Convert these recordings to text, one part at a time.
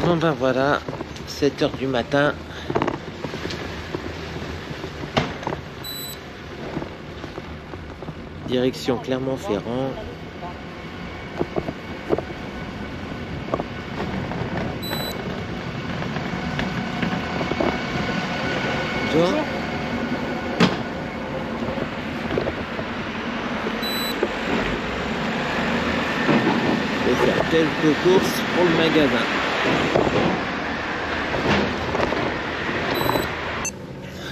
Bon ben voilà, 7 h du matin. Direction Clermont-Ferrand. Bonjour. Je vais faire quelques courses pour le magasin.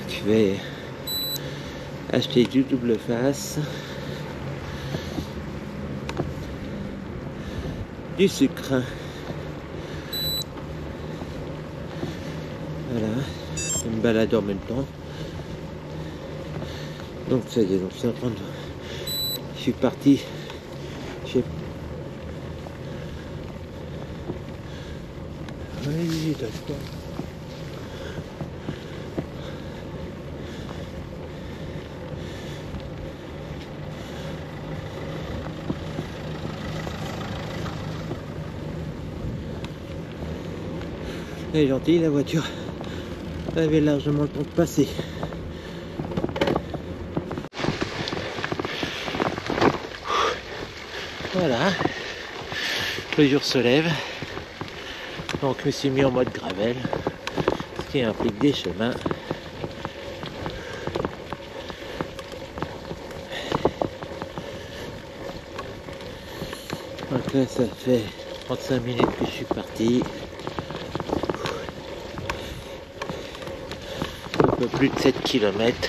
Je vais acheter du double face, du sucre. Voilà, je me balade en même temps. Donc ça y est, donc je suis parti chez... Oui, d'accord. Elle est gentille la voiture. Elle avait largement le temps de passer. Voilà. Le jour se lève. Donc je me suis mis en mode gravel. Ce qui implique des chemins. Donc là ça fait 35 minutes que je suis parti. Un peu plus de 7 km.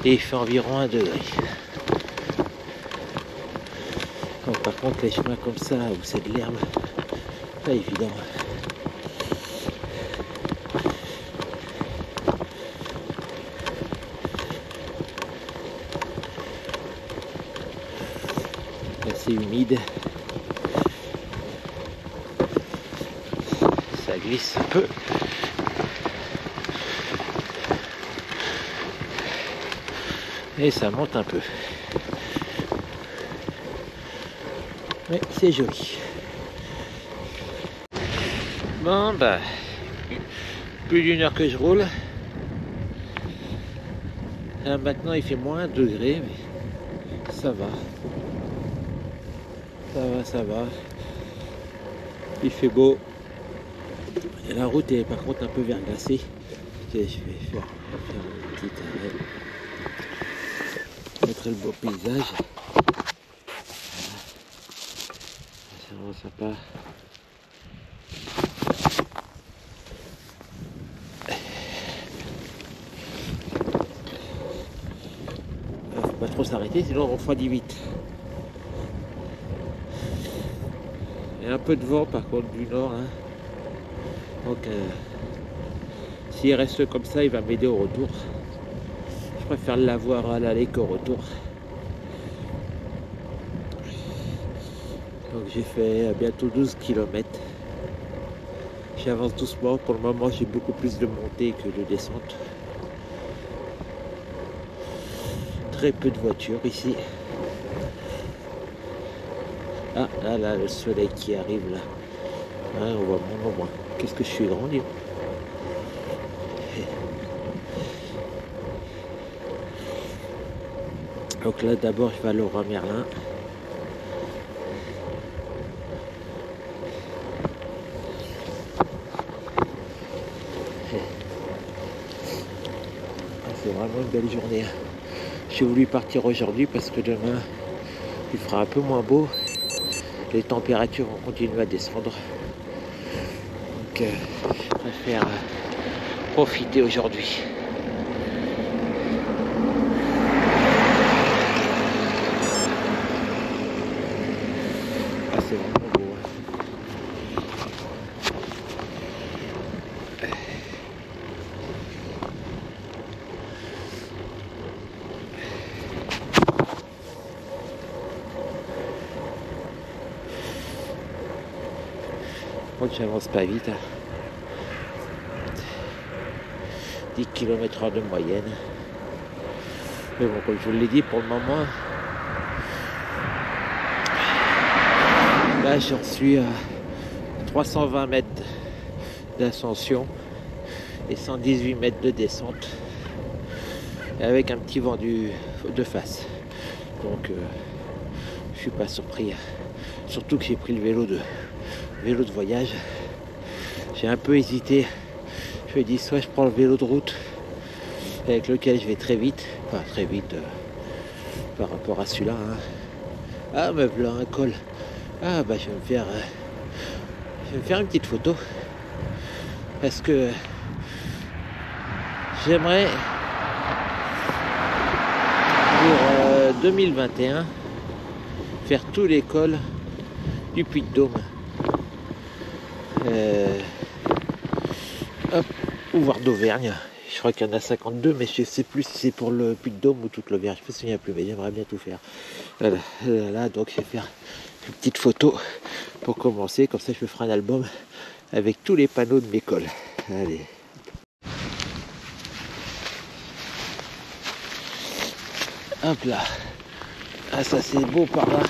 Et il fait environ 1 degré. Bon, par contre les chemins comme ça où c'est de l'herbe, pas évident. Assez humide. Ça glisse un peu. Et ça monte un peu. Mais c'est joli. Bon bah, plus d'une heure que je roule. Là, maintenant il fait moins 1 degré, mais ça va. Ça va. Il fait beau. Et la route est par contre un peu verglacée. Je vais faire un petit arrêt. Montrer le beau paysage. C'est vraiment sympa. Faut pas trop s'arrêter, sinon on refroidit vite. Il y a un peu de vent par contre du nord. Hein. Donc s'il reste comme ça, il va m'aider au retour. Je préfère l'avoir à l'aller qu'au retour. Donc j'ai fait bientôt 12 km. J'avance doucement. Pour le moment, j'ai beaucoup plus de montée que de descente. Très peu de voitures ici. Ah, là, le soleil qui arrive là. Ah, on voit moins, moins. Qu'est-ce que je suis grand, dis. Donc là, d'abord, je vais à Leroy Merlin. C'est vraiment une belle journée. J'ai voulu partir aujourd'hui parce que demain, il fera un peu moins beau. Les températures vont continuer à descendre. Donc, je préfère profiter aujourd'hui. Ah, c'est vraiment beau. Moi, j'avance pas vite. 10 km/h de moyenne. Mais bon, comme je vous l'ai dit, pour le moment, là j'en suis à 320 mètres d'ascension et 118 mètres de descente avec un petit vent de face. Donc je suis pas surpris, surtout que j'ai pris le vélo de voyage. J'ai un peu hésité, je me dis soit je prends le vélo de route avec lequel je vais très vite, enfin très vite par rapport à celui-là, hein. Ah, me voilà un col. Ah bah je vais me faire une petite photo parce que j'aimerais pour 2021 faire tous les cols du Puy-de-Dôme, ou voire d'Auvergne. Je crois qu'il y en a 52, mais je ne sais plus si c'est pour le Puy-de-Dôme ou toute l'Auvergne. Je ne me souviens plus, mais j'aimerais bien tout faire. Voilà, donc je vais faire une petite photo pour commencer. Comme ça, je me ferai un album avec tous les panneaux de mes cols. Allez. Hop là. Ah, ça c'est beau par là.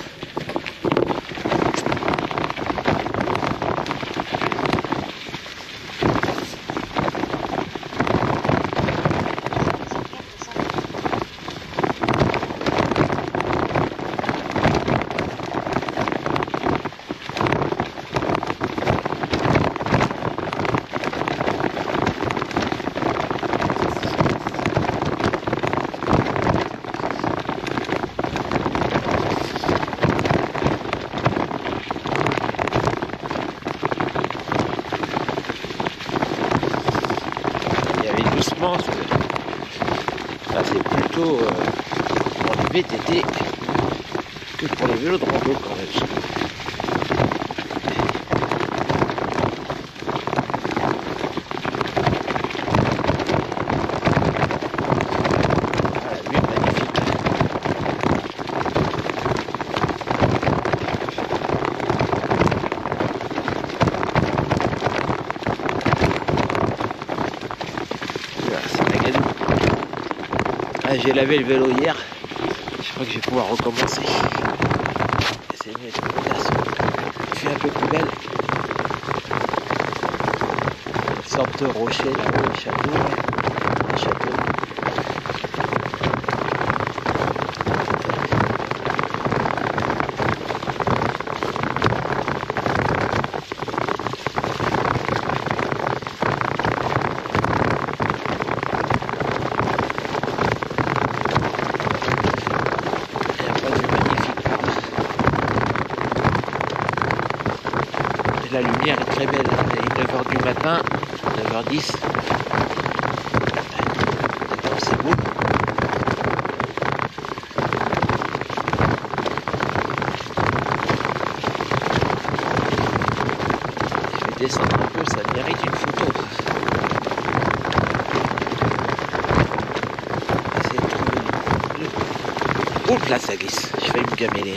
Parce que ça c'est plutôt pour les VTT que pour les vélos de rando quand même. Ah, la vue est magnifique. Ah, j'ai lavé le vélo hier, je crois que je vais pouvoir recommencer. Essayer de mettre une place qui fait un peu plus belle. Une sorte de rocher là-haut, un château. La lumière est très belle, il est 9h du matin, 9h10. C'est beau. Je vais descendre un peu, ça mérite une photo. Essayer de trouver le... Oups, là ça glisse, je vais me gameler.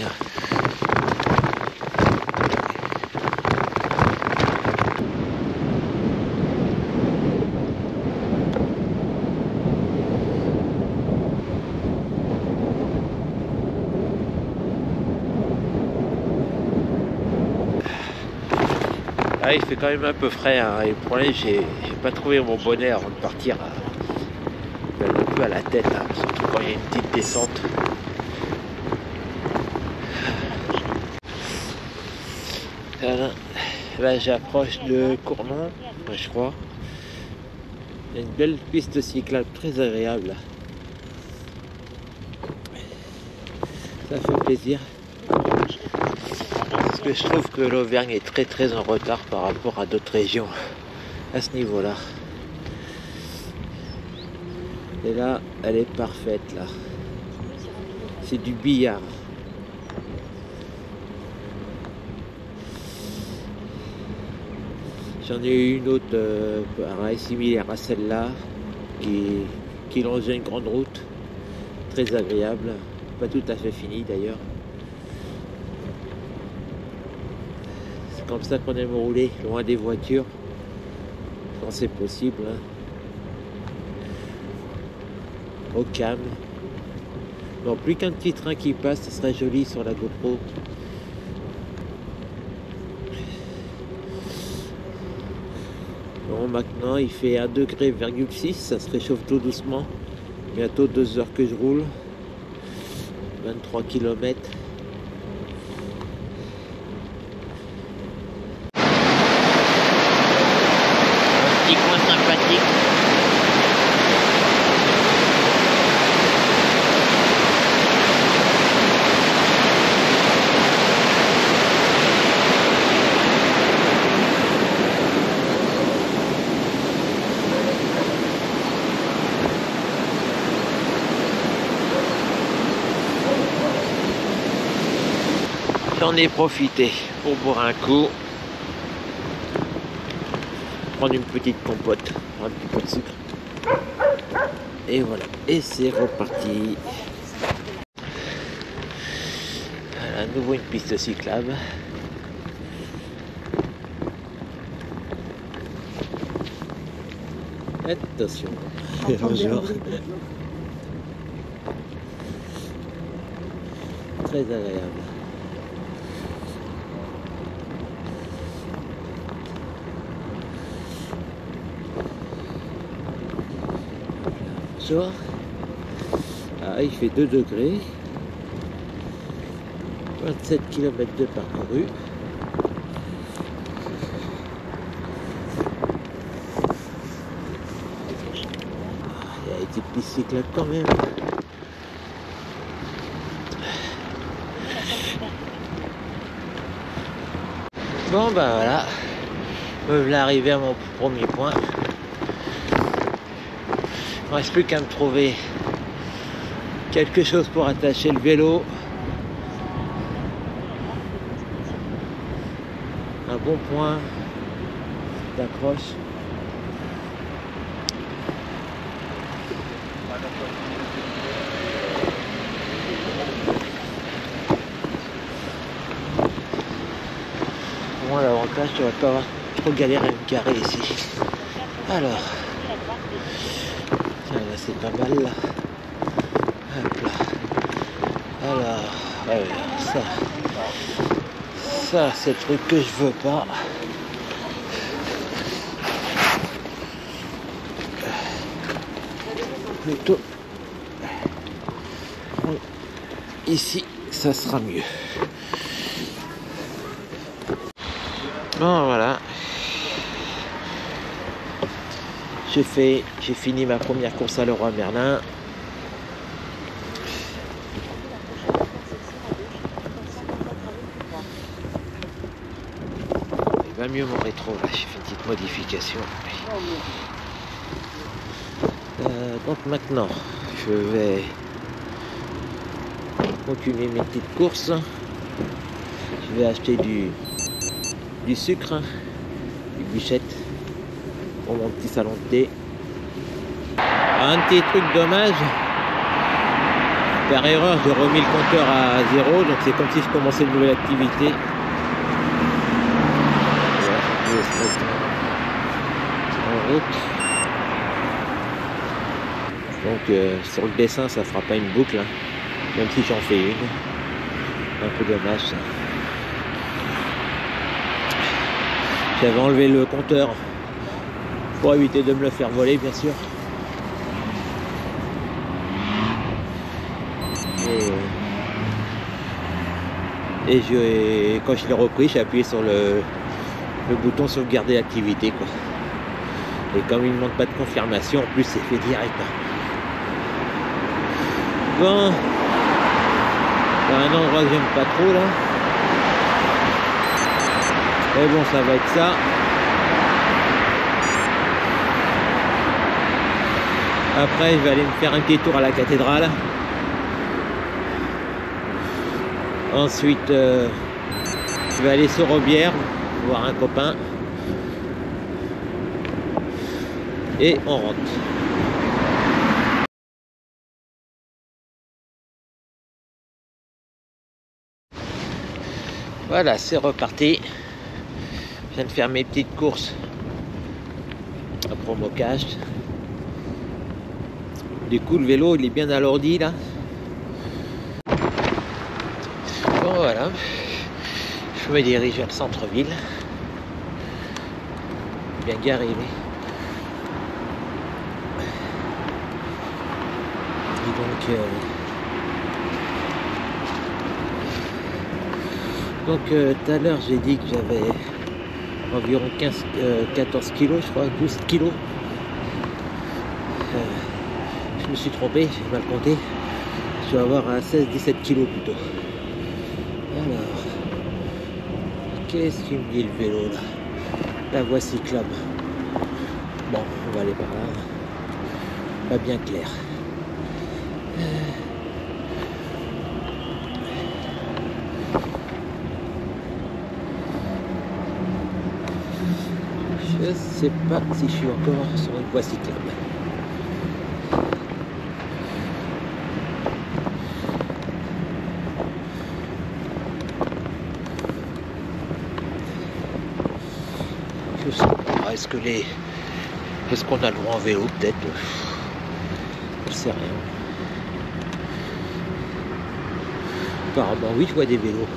Ah, il fait quand même un peu frais, hein. Et le problème, j'ai pas trouvé mon bonnet avant de partir un peu à la tête, hein, surtout quand il y a une petite descente. Là j'approche de Cournon, je crois. Il y a une belle piste cyclable très agréable là. Ça fait plaisir. Parce que je trouve que l'Auvergne est très en retard par rapport à d'autres régions à ce niveau-là. Et là, elle est parfaite là. C'est du billard. J'en ai eu une autre pareil, similaire à celle-là, qui longeait une grande route, très agréable, pas tout à fait finie d'ailleurs. C'est comme ça qu'on aime rouler, loin des voitures, quand c'est possible, hein. Au calme. Non, plus qu'un petit train qui passe, ce serait joli sur la GoPro. Bon, maintenant il fait 1,6 degré, ça se réchauffe tout doucement. Bientôt 2 heures que je roule. 23 km. Un petit coin sympathique. J'en ai profité pour boire un coup, prendre une petite compote, un petit peu de sucre. Et voilà, et c'est reparti. Voilà, à nouveau une piste cyclable. Attention, bonjour. Très agréable. Bonjour. Ah, il fait 2 degrés. 27 km de parcouru. Il y a des petites pistes cyclables quand même. Bon bah voilà, me voilà arrivé à mon premier point. Il ne reste plus qu'à me trouver quelque chose pour attacher le vélo. Un bon point d'accroche. Bon, l'avantage, tu vas pas avoir trop galéré à me garer ici. Alors, tiens, là c'est pas mal là. Hop là. Alors, ouais, ça c'est le truc que je veux pas. Plutôt ici, ça sera mieux. Bon voilà, j'ai fini ma première course à Leroy Merlin. Il va mieux mon rétro là, j'ai fait une petite modification. Donc maintenant, je vais continuer mes petites courses. Je vais acheter du sucre, du bichette pour mon petit salon de thé. Un petit truc dommage, par erreur j'ai remis le compteur à 0, donc c'est comme si je commençais une nouvelle activité. Je vais se mettre en route. Donc sur le dessin ça fera pas une boucle, hein, même si j'en fais une. Un peu dommage ça. J'avais enlevé le compteur pour éviter de me le faire voler, bien sûr. Et quand je l'ai repris, j'ai appuyé sur le bouton sauvegarder l'activité, quoi. Et comme il ne demande pas de confirmation, en plus c'est fait direct. Bon, un endroit que j'aime pas trop là. Mais bon, ça va être ça. Après, je vais aller me faire un petit tour à la cathédrale. Ensuite, je vais aller sur Aubière, voir un copain. Et on rentre. Voilà, c'est reparti. Je viens de faire mes petites courses à promo cash. Du coup, le vélo, il est bien alourdi là. Bon, voilà. Je me dirige vers le centre-ville. Bien garé. Donc tout à l'heure j'ai dit que j'avais environ 14 kilos, je crois, 12 kilos. Je me suis trompé, j'ai mal compté. Je vais avoir un 16-17 kilos plutôt. Alors, qu'est-ce qu'il me dit le vélo là? La voie cyclable. Bon, on va aller par là. Pas bien clair. Je sais pas si je suis encore sur une voie cyclable. Je sais pas, est-ce qu'on a le droit en vélo peut-être? Je sais rien. Apparemment oui, je vois des vélos.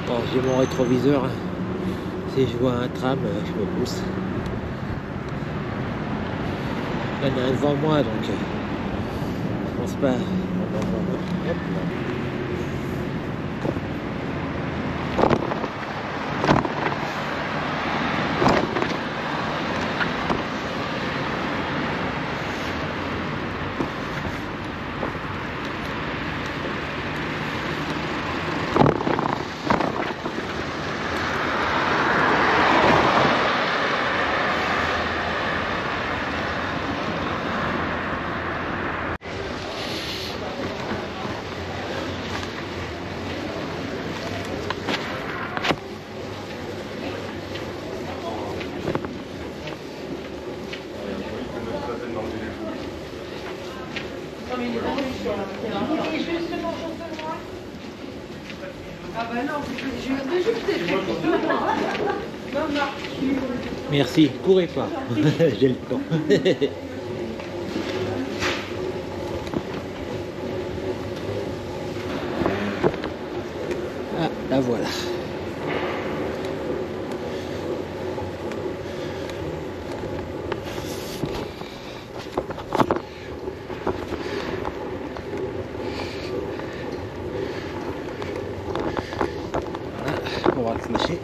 Bon, j'ai mon rétroviseur. Si je vois un tram, je me pousse. Il y en a un devant moi, donc je pense pas. Hop là. Merci, courez pas, j'ai le temps. Ah, la voilà. On va accrocher,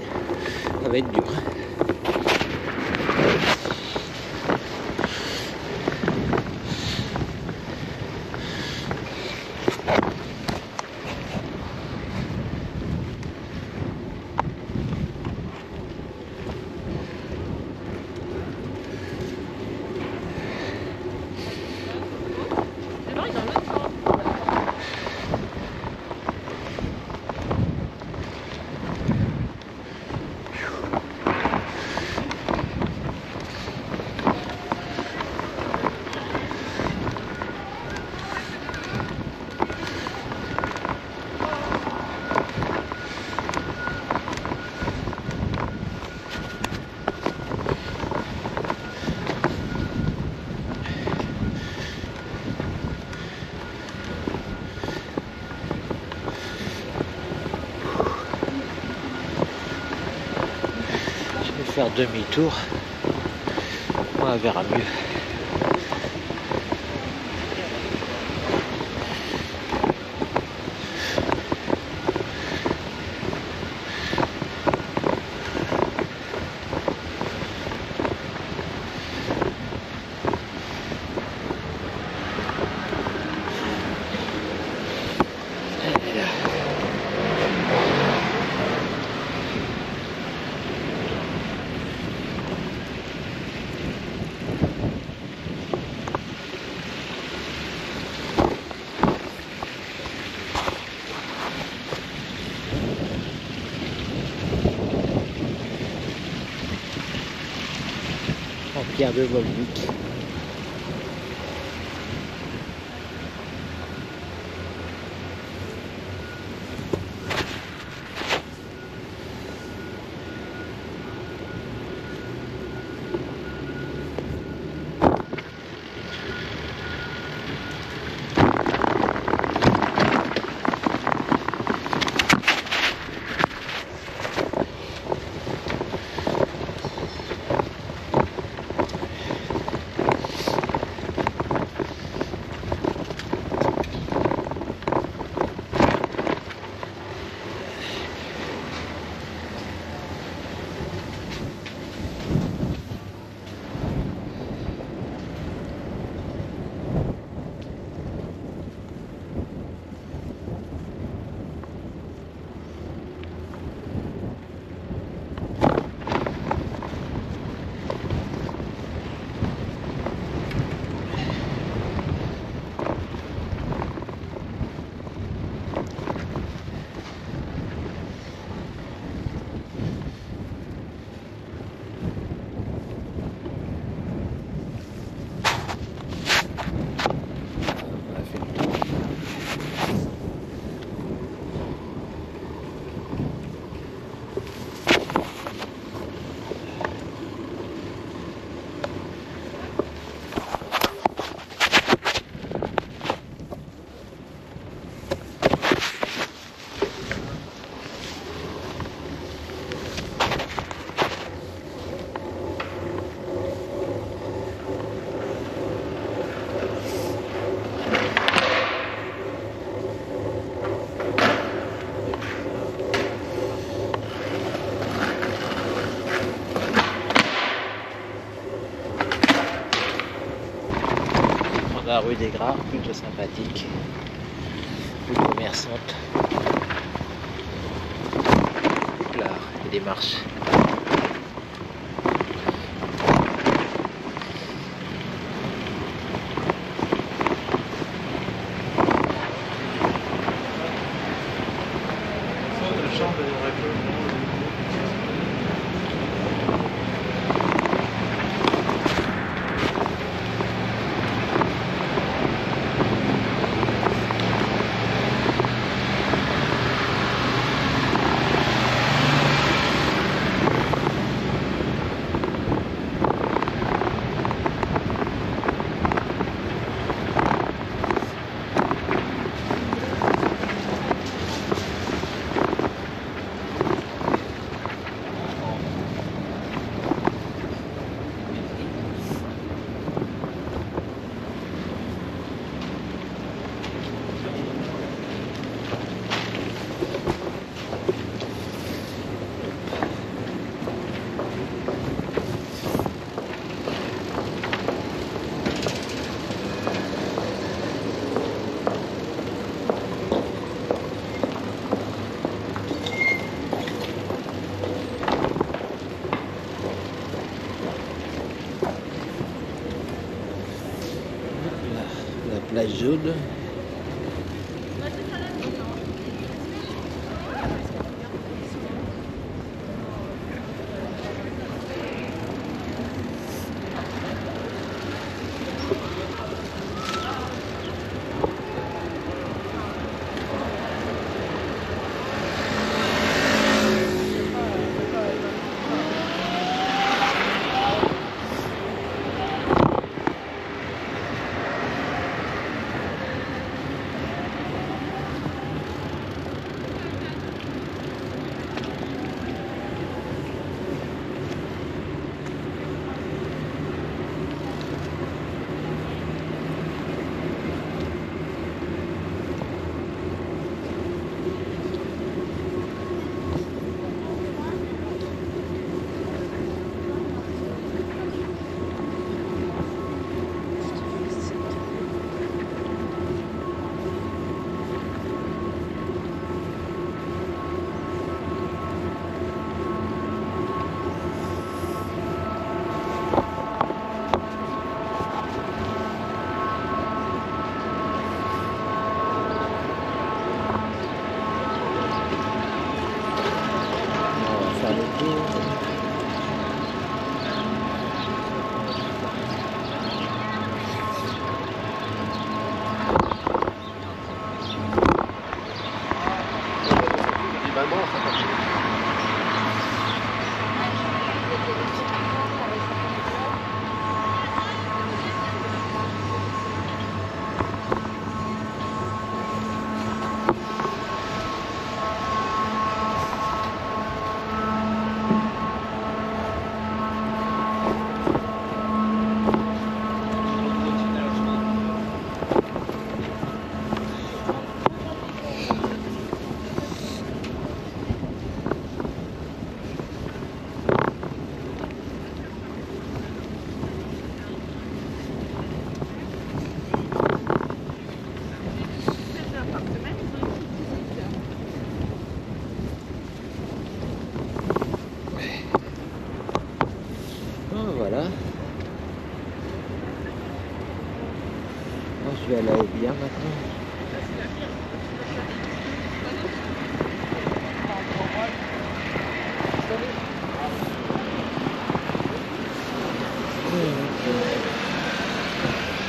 ça va être dur. Faire demi-tour, on verra mieux. En pierre de Volvic. la rue des Gras, plutôt sympathique, plus commerçante. Là, il y a des marches. La plage jaune. Voilà. Moi, je vais aller au bien maintenant.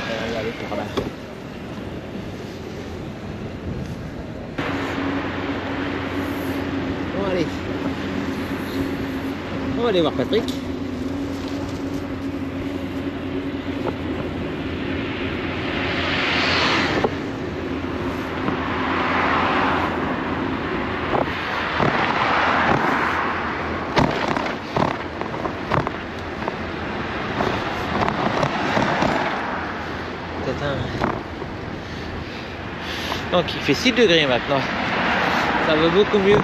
On va aller par là. Bon, allez. On va aller voir Patrick. Donc il fait 6 degrés maintenant. Ça va beaucoup mieux.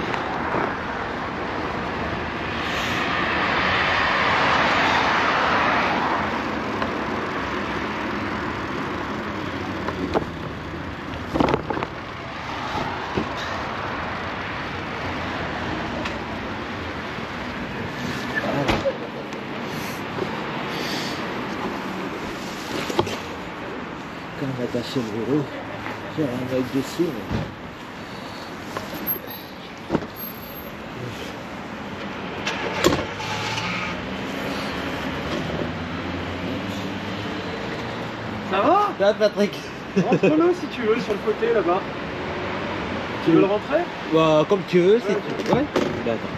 Quand on attache le vélo, j'ai un œil dessus. Mais... Ça va? Là, Patrick. Rentre-le si tu veux, sur le côté là-bas. Tu veux le rentrer? Bah, comme tu veux, ouais, c'est tout. Ouais. D'accord.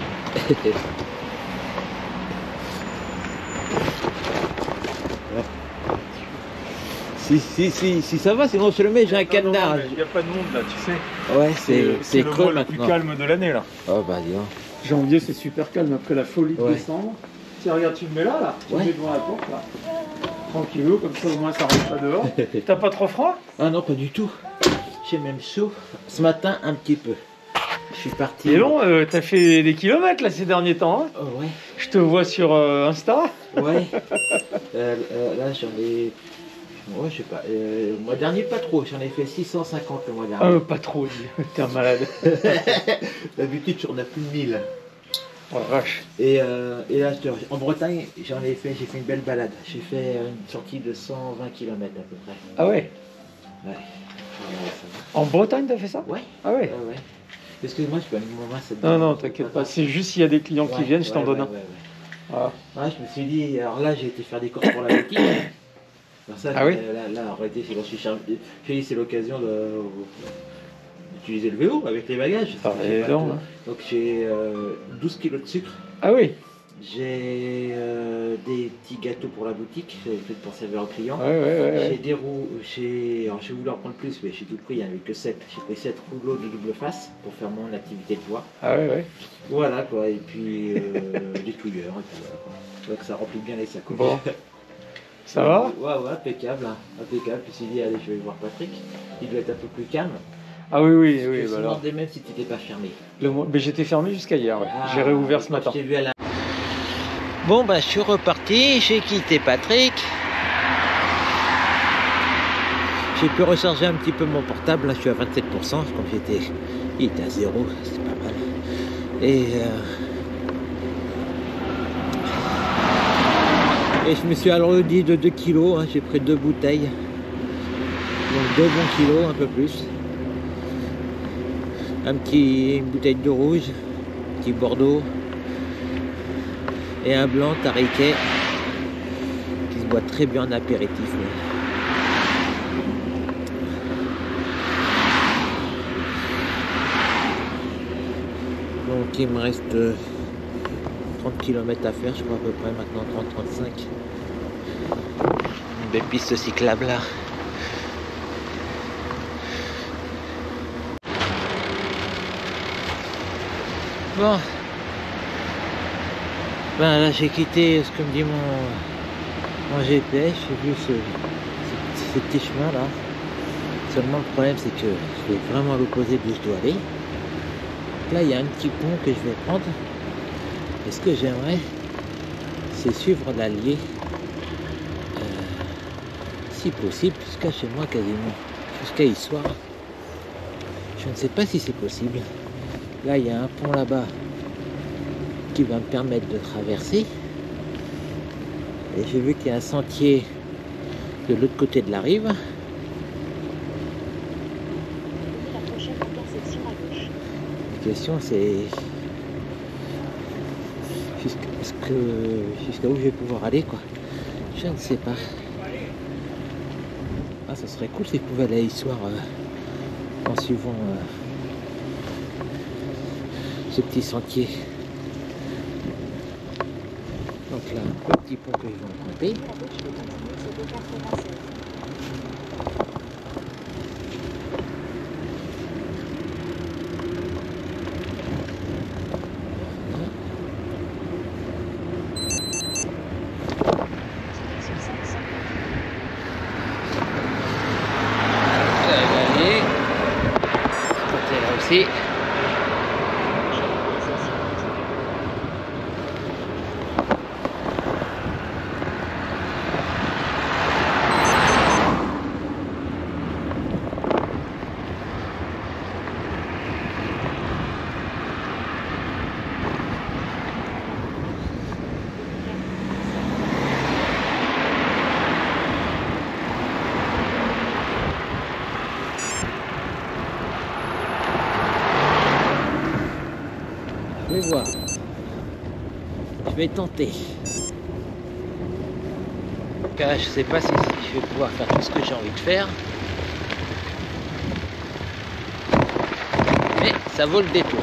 Si ça va, sinon je le mets, j'ai un cadenas. Il n'y a pas de monde là, tu sais. Ouais, c'est le creux mois maintenant. le plus calme de l'année là. Oh bah dis donc. Janvier c'est super calme après la folie de décembre. Tiens, regarde, tu me mets là, tu me mets devant la porte là. Tranquillou, comme ça au moins ça rentre pas dehors. T'as pas trop froid? Ah non, pas du tout. J'ai même chaud. Ce matin, un petit peu. Je suis parti. Et non, t'as fait des kilomètres là ces derniers temps. Hein, oh, ouais. je te vois sur Insta. Ouais. Là j'en ai. Ouais, je sais pas. Le mois dernier, pas trop. J'en ai fait 650 le mois dernier. Pas trop, t'es un malade. D'habitude, j'en ai plus de 1000. Oh la vache. Et là, en Bretagne, j'ai fait une belle balade. J'ai fait une sortie de 120 km à peu près. Ah ouais? Ouais. En Bretagne, t'as fait ça? Ouais. Ah ouais? Ouais. Excuse-moi, je peux aller mon main. Non, t'inquiète pas. C'est juste s'il y a des clients qui viennent, je t'en donne un. Ah. Ouais, je me suis dit, alors là, j'ai été faire des courses pour la boutique. Alors ça, ah oui? Là, en réalité, c'est l'occasion d'utiliser le vélo avec les bagages. Donc j'ai 12 kg de sucre. Ah oui? J'ai des petits gâteaux pour la boutique, fait pour servir aux clients. Ouais. J'ai des roues, alors j'ai voulu en prendre plus, mais j'ai tout pris, il n'y en avait que 7. J'ai pris 7 rouleaux de double face pour faire mon activité de poids. Ah ouais. Voilà quoi, et puis des touilleurs, et puis voilà quoi. Donc ça remplit bien les sacs. Bon. Ça va? Ouais, impeccable, hein. Impeccable. Puis il dit, allez, je vais voir Patrick. Il doit être un peu plus calme. Ah oui. Je me Bah alors. demandais même si tu n'étais pas fermé. Mais j'étais fermé jusqu'à hier, ouais. J'ai réouvert ce matin. Vu à Bon, bah, je suis reparti. J'ai quitté Patrick. J'ai pu recharger un petit peu mon portable. Là, je suis à 27%. Comme il était à 0. C'est pas mal. Et je me suis alourdi de 2 kilos, hein. J'ai pris 2 bouteilles, donc 2 bons kilos, un peu plus. Une bouteille de rouge, un petit Bordeaux, et un blanc tariquet, qui se boit très bien en apéritif. Donc il me reste 30 km à faire, je crois à peu près maintenant, 30-35. Une belle piste cyclable là. Bon. Ben là j'ai quitté ce que me dit mon GPS, j'ai vu ce petit chemin là. Seulement le problème c'est que je vais vraiment à l'opposé d'où je dois aller. Là il y a un petit pont que je vais prendre. Et ce que j'aimerais, c'est suivre l'Allier, si possible, jusqu'à chez moi quasiment, jusqu'à Issoire. Je ne sais pas si c'est possible. Là, il y a un pont là-bas qui va me permettre de traverser. Et j'ai vu qu'il y a un sentier de l'autre côté de la rive. La prochaine intersection à gauche. La question, c'est jusqu'à où je vais pouvoir aller, quoi. Je ne sais pas. Ah, ça serait cool si je pouvais aller à Issoire en suivant ce petit sentier. Donc là, le petit pont que je vais emprunter. Aussi. vais voir. Je vais tenter. Je sais pas si je vais pouvoir faire tout ce que j'ai envie de faire. Mais ça vaut le détour.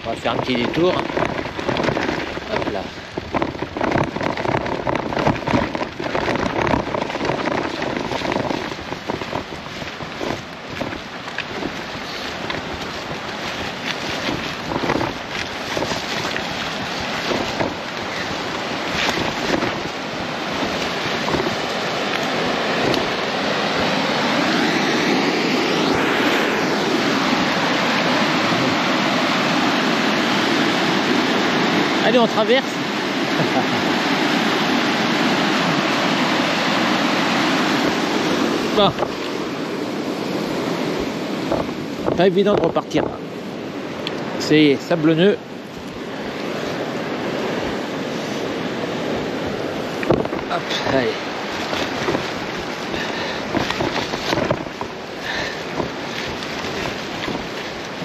On va faire un petit détour. Hop là. Allez, on traverse. Bon. Pas évident de repartir. C'est sablonneux. Hop, allez.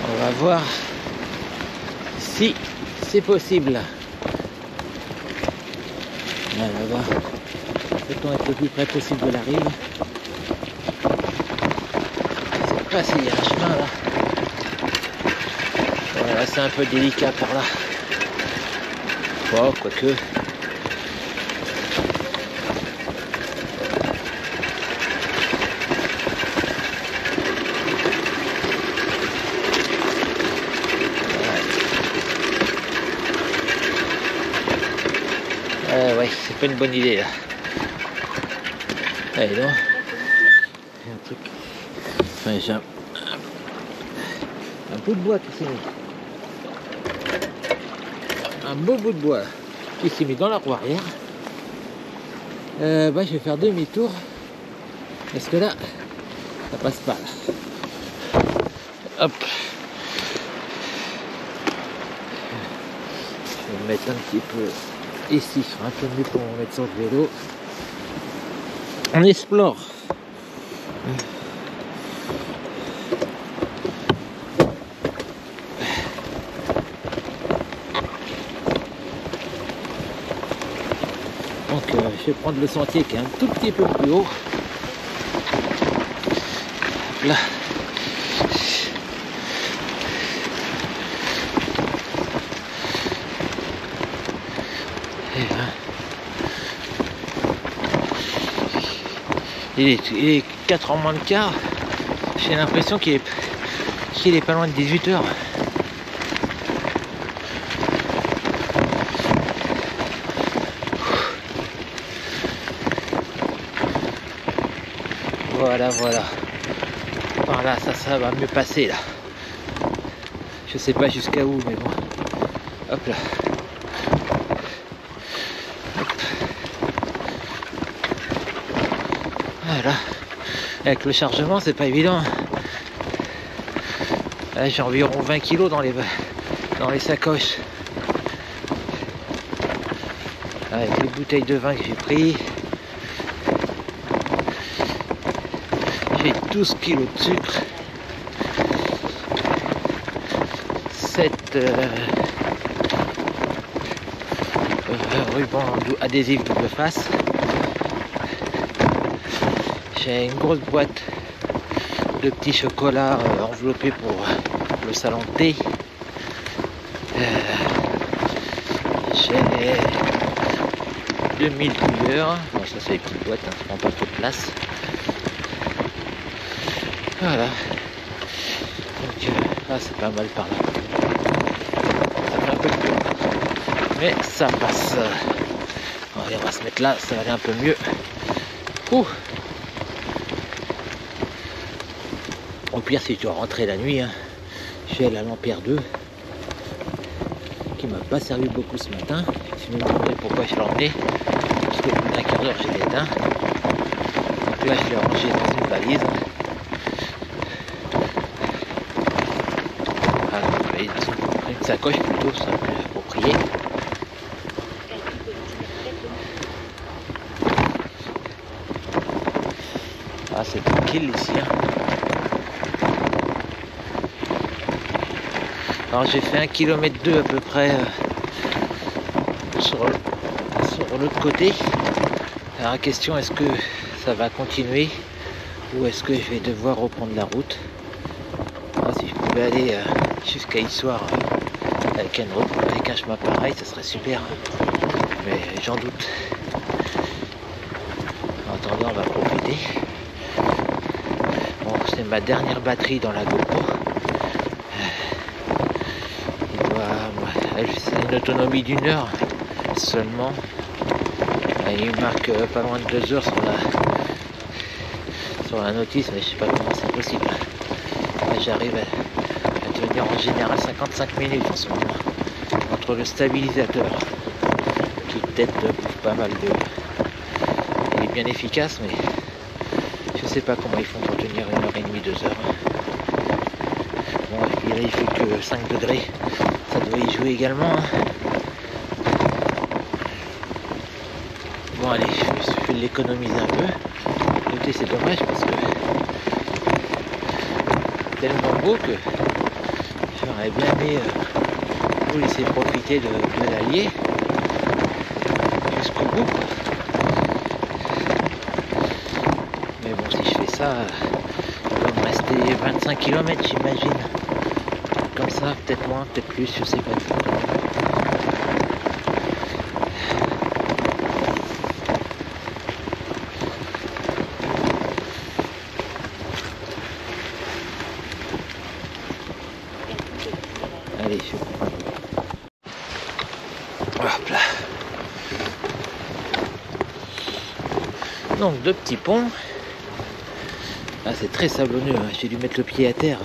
On va voir si c'est possible. Là-bas, peut-on être le plus près possible de la rive. C'est pas s'il y a un chemin là. Voilà, c'est un peu délicat par là. Oh, quoique. Ouais, c'est pas une bonne idée là. Allez, non. Il y a un truc. Enfin, j'ai un bout de bois qui s'est mis. Un beau bout de bois qui s'est mis dans la roue arrière. Je vais faire demi-tour. Parce que là, ça passe pas là. Hop. Je vais me mettre un petit peu. Ici, ce sera un peu mieux pour me mettre sur le vélo. On explore. Donc, je vais prendre le sentier qui est un tout petit peu plus haut. Là. Il est 4h moins le quart. J'ai l'impression qu'il est pas loin de 18h. Voilà, voilà. Par là, ça va mieux passer là. Je sais pas jusqu'à où, mais bon. Hop là. Voilà. Avec le chargement, c'est pas évident. Là, j'ai environ 20 kg dans les sacoches. Avec les bouteilles de vin que j'ai pris. J'ai 12 kg de sucre. 7 rubans adhésifs double face. J'ai une grosse boîte de petits chocolats enveloppés pour le salon de thé. J'ai 2000 cuillères. Bon, ça c'est les petites boîtes, hein, ça prend pas trop de place. Voilà. Donc là c'est pas mal par là. Ça fait un peu de peu. Mais ça passe. Allez, on va se mettre là, ça va aller un peu mieux. Ouh. Au pire, si je dois rentrer la nuit, hein, j'ai la Lampère 2 qui m'a pas servi beaucoup ce matin. Si vous me demandez pourquoi je l'ai emmené, parce qu'au bout d'un quart d'heure, j'ai l'éteint. Donc là, je l'ai rangé dans une valise. Voilà, une sacoche plutôt, ça plus approprié. tranquille ici. Hein. Alors j'ai fait 1,2 km à peu près sur l'autre côté. Alors la question, est-ce que ça va continuer ou est-ce que je vais devoir reprendre la route? Alors, si je pouvais aller jusqu'à Issoire avec un chemin pareil, ça serait super. Mais j'en doute. En attendant, on va profiter. Bon, c'est ma dernière batterie dans la GoPro. C'est une autonomie d'1 heure seulement. Il marque pas loin de 2 heures sur la notice, mais je sais pas comment c'est possible. J'arrive à tenir en général 55 minutes en ce moment. Entre le stabilisateur qui peut-être bouffe pas mal de... Il est bien efficace, mais je sais pas comment ils font pour tenir 1h30, 2 heures. Bon, et puis là il fait que 5 degrés. Ça doit y jouer également. Hein. Bon allez, je vais l'économiser un peu. Écoutez, c'est dommage parce que c'est tellement beau que j'aurais bien aimé vous laisser profiter de l'Allier jusqu'au bout. Mais bon, si je fais ça, il va me rester 25 km j'imagine. Comme ça, peut-être moins, peut-être plus, je sais pas. Allez, je prends. Hop là. Donc 2 petits ponts. Ah, c'est très sablonneux, hein. J'ai dû mettre le pied à terre.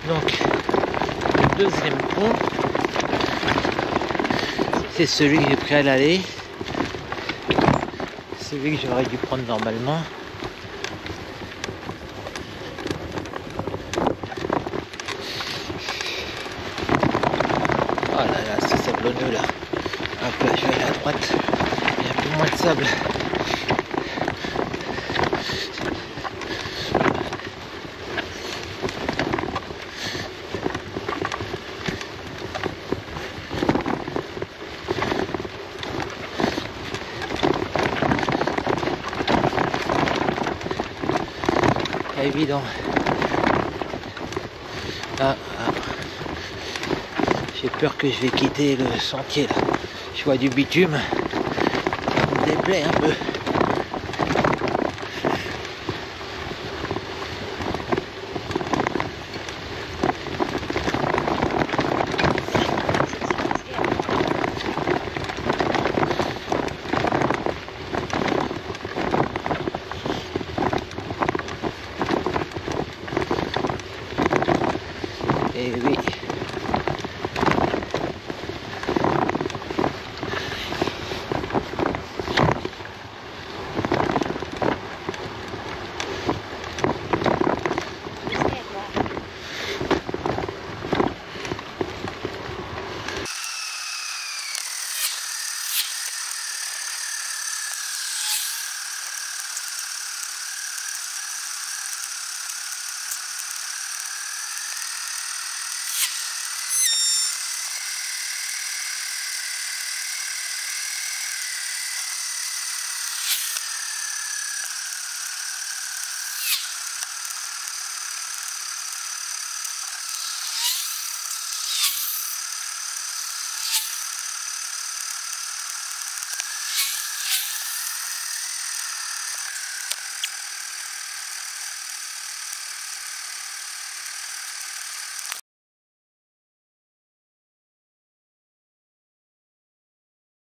Donc, le deuxième pont, c'est celui que j'ai pris à l'aller, celui que j'aurais dû prendre normalement. Oh là là, c'est sablonneux là. Un peu, je vais aller à droite, il y a un peu moins de sable. Pas évident. J'ai peur que je vais quitter le sentier là. Je vois du bitume, ça me déplaît un peu.